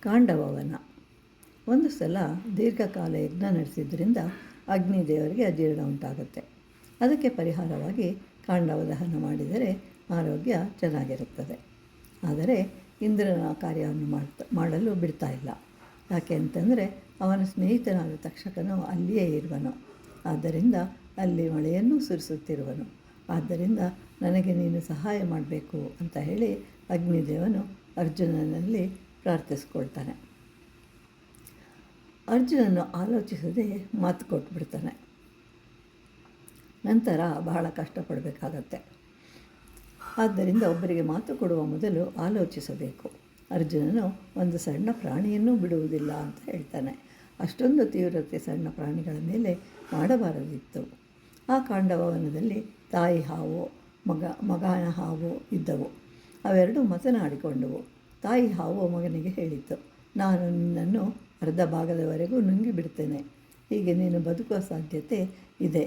ಕಾಂಡವವನ. ಒಂದು ಸಲ ದೀರ್ಘಕಾಲ ಯಜ್ಞ ನಡೆಸಿದ್ರಿಂದ ಅಗ್ನಿದೇವರಿಗೆ ಅಜೀರ್ಣ ಉಂಟಾಗುತ್ತೆ. ಅದಕ್ಕೆ ಪರಿಹಾರವಾಗಿ ಕಾಂಡವ ದಹನ ಮಾಡಿದರೆ ಆರೋಗ್ಯ ಚೆನ್ನಾಗಿರುತ್ತದೆ. ಆದರೆ ಇಂದ್ರನ ಕಾರ್ಯವನ್ನು ಮಾಡಲು ಬಿಡ್ತಾ ಇಲ್ಲ. ಯಾಕೆ ಅಂತಂದರೆ ಅವನ ಸ್ನೇಹಿತನಾದ ತಕ್ಷಕನು ಅಲ್ಲಿಯೇ ಇರುವನು. ಆದ್ದರಿಂದ ಅಲ್ಲಿ ಮಳೆಯನ್ನು ಸುರಿಸುತ್ತಿರುವನು. ಆದ್ದರಿಂದ ನನಗೆ ನೀನು ಸಹಾಯ ಮಾಡಬೇಕು ಅಂತ ಹೇಳಿ ಅಗ್ನಿದೇವನು ಅರ್ಜುನನಲ್ಲಿ ಪ್ರಾರ್ಥಿಸ್ಕೊಳ್ತಾನೆ. ಅರ್ಜುನನು ಆಲೋಚಿಸದೆ ಮಾತು ಕೊಟ್ಬಿಡ್ತಾನೆ. ನಂತರ ಬಹಳ ಕಷ್ಟಪಡಬೇಕಾಗತ್ತೆ. ಆದ್ದರಿಂದ ಒಬ್ಬರಿಗೆ ಮಾತು ಕೊಡುವ ಮೊದಲು ಆಲೋಚಿಸಬೇಕು. ಅರ್ಜುನನು ಒಂದು ಸಣ್ಣ ಪ್ರಾಣಿಯನ್ನೂ ಬಿಡುವುದಿಲ್ಲ ಅಂತ ಹೇಳ್ತಾನೆ. ಅಷ್ಟೊಂದು ತೀವ್ರತೆ ಸಣ್ಣ ಪ್ರಾಣಿಗಳ ಮೇಲೆ ಮಾಡಬಾರದಿತ್ತು. ಆ ಕಾಂಡವವನದಲ್ಲಿ ತಾಯಿ ಹಾವು ಮಗನ ಹಾವು ಇದ್ದವು. ಅವೆರಡೂ ಮಾತನಾಡಿಕೊಂಡವು. ತಾಯಿ ಹಾವು ಮಗನಿಗೆ ಹೇಳಿತು, ನಾನು ನಿನ್ನನ್ನು ಅರ್ಧ ಭಾಗದವರೆಗೂ ನುಂಗಿ ಬಿಡ್ತೇನೆ. ಹೀಗೆ ನೀನು ಬದುಕುವ ಸಾಧ್ಯತೆ ಇದೆ.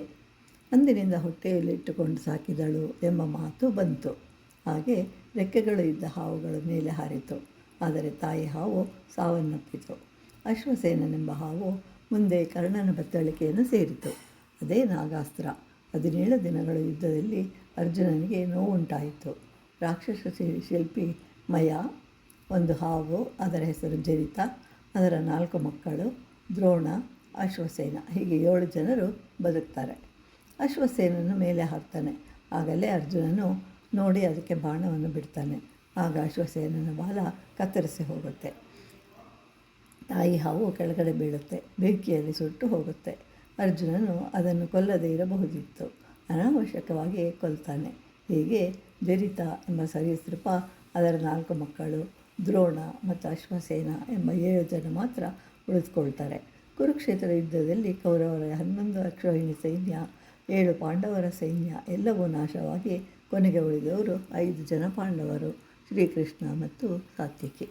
ಅಂದಿನಿಂದ ಹೊಟ್ಟೆಯಲ್ಲಿಟ್ಟುಕೊಂಡು ಸಾಕಿದಳು ಎಂಬ ಮಾತು ಬಂತು. ಹಾಗೆ ರೆಕ್ಕೆಗಳು ಇದ್ದ ಹಾವುಗಳ ಮೇಲೆ ಹಾರಿತು. ಆದರೆ ತಾಯಿ ಹಾವು ಸಾವನ್ನಪ್ಪಿತು. ಅಶ್ವಸೇನನೆಂಬ ಹಾವು ಮುಂದೆ ಕರ್ಣನ ಬತ್ತಳಿಕೆಯನ್ನು ಸೇರಿತು. ಅದೇ ನಾಗಾಸ್ತ್ರ. 17 ದಿನಗಳ ಯುದ್ಧದಲ್ಲಿ ಅರ್ಜುನನಿಗೆ ನೋವುಂಟಾಯಿತು. ರಾಕ್ಷಸ ಶಿಲ್ಪಿ ಮಯ, ಒಂದು ಹಾವು, ಅದರ ಹೆಸರು ಜರಿತ, ಅದರ 4 ಮಕ್ಕಳು ದ್ರೋಣ, ಅಶ್ವಸೇನ, ಹೀಗೆ 7 ಜನರು ಬದುಕ್ತಾರೆ. ಅಶ್ವಸೇನನು ಮೇಲೆ ಹಾಕ್ತಾನೆ. ಆಗಲೇ ಅರ್ಜುನನು ನೋಡಿ ಅದಕ್ಕೆ ಬಾಣವನ್ನು ಬಿಡ್ತಾನೆ. ಆಗ ಅಶ್ವಸೇನನ ಬಾಲ ಕತ್ತರಿಸಿ ಹೋಗುತ್ತೆ. ತಾಯಿ ಹಾವು ಕೆಳಗಡೆ ಬೀಳುತ್ತೆ. ಬೆಂಕಿಯಲ್ಲಿ ಸುಟ್ಟು ಹೋಗುತ್ತೆ. ಅರ್ಜುನನು ಅದನ್ನು ಕೊಲ್ಲದೇ ಇರಬಹುದಿತ್ತು. ಅನಾವಶ್ಯಕವಾಗಿ ಕೊಲ್ತಾನೆ. ಹೀಗೆ ಜರಿತ ಎಂಬ ಸರೀಸೃಪ, ಅದರ 4 ಮಕ್ಕಳು ದ್ರೋಣ ಮತ್ತು ಅಶ್ವಸೇನ ಎಂಬ 7 ಜನ ಮಾತ್ರ ಉಳಿದುಕೊಳ್ತಾರೆ. ಕುರುಕ್ಷೇತ್ರ ಯುದ್ಧದಲ್ಲಿ ಕೌರವರ 11 ಅಕ್ಷೋಹಿಣಿ ಸೈನ್ಯ, 7 ಪಾಂಡವರ ಸೈನ್ಯ ಎಲ್ಲವೂ ನಾಶವಾಗಿ ಕೊನೆಗೆ ಉಳಿದವರು 5 ಜನ ಪಾಂಡವರು, ಶ್ರೀಕೃಷ್ಣ ಮತ್ತು ಸಾತ್ಯಕಿ.